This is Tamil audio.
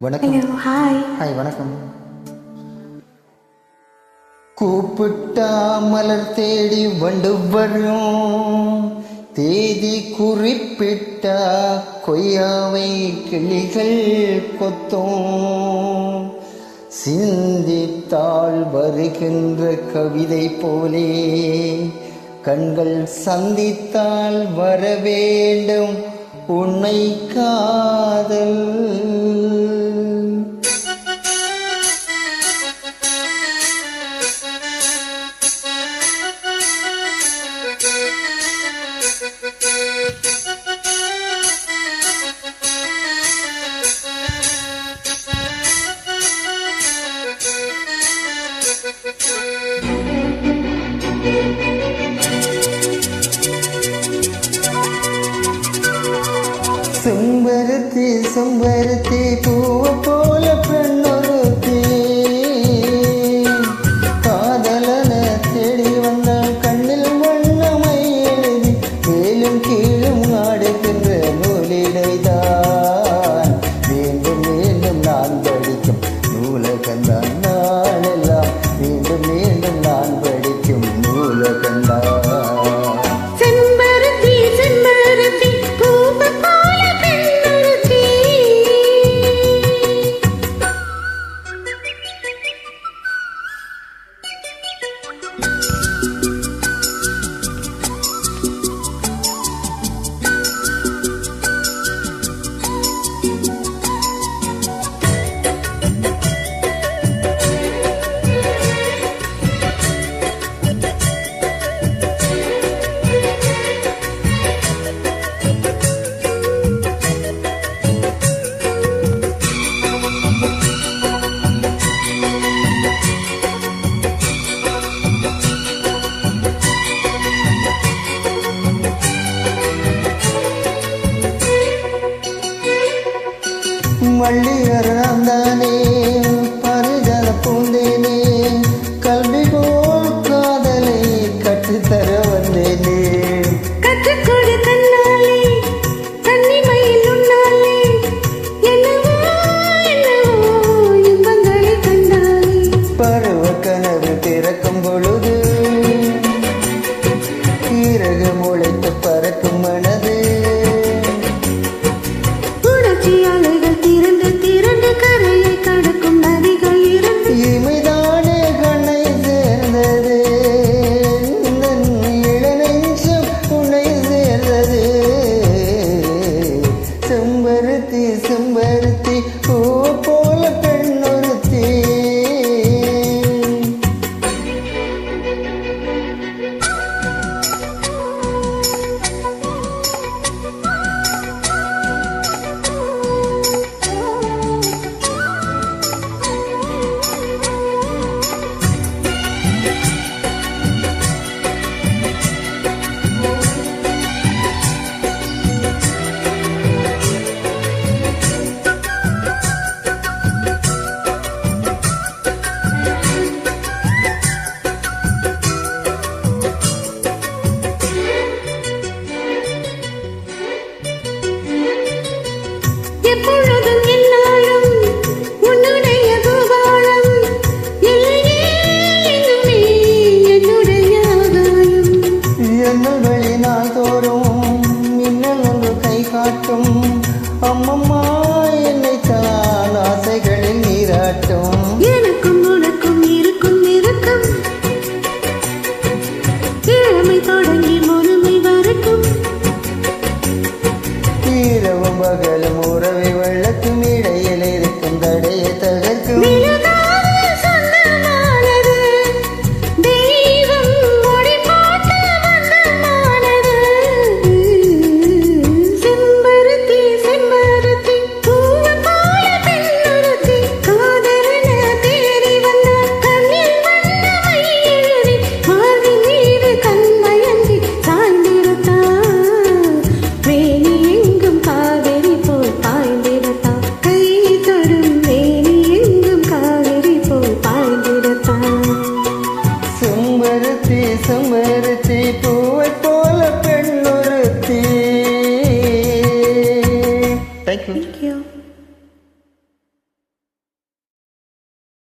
வணக்கம். Hello, hi. ஹாய், வணக்கம். கூப்பிட்டா மலர் தேடி வண்டு வரும், தேதி குறிப்பிட்டா கொய்யாவை கிளிகள் கொத்தும். சிந்தித்தாள் வருகின்ற கவிதை போலே கண்கள் சந்தித்தால் வர வேண்டும் உன்னை காதல். செம்பருத்தி செம்பருத்தி பூவை போல பெண்ணொருத்தி, காதலன தேடி வந்தால் கண்ணில் வண்ணமை எழுதி மேலும் கீழும் ஆடுகின்ற நூலிடைதான் மீண்டும் மீண்டும் நான் படிக்கும் நூலகந்தான். நாளெல்லாம் மீண்டும் மீண்டும் நான் படிக்கும் நூலகந்தான். மல்லிகராந்தானே பரிஜல பூந்தேனே, கல்வி போல் காதலை கற்றுத்தர வந்தேனே. கற்றுக்கொடு தன்னாலே கன்னிமையில் உன்னாலே என்னவோ என்னவோ இன்பங்களை கண்டாலே. பருவ கனவு திறக்கும் பொழுது இறகு முளைத்து பறக்கும் மனது, கரையை கடக்கும் நதிகள் இருந்து இமைதானே கண்ணை சேர்ந்தது, இளநெஞ்சம் உன்னை சேர்ந்தது. செம்பருத்தி செம்பருத்தி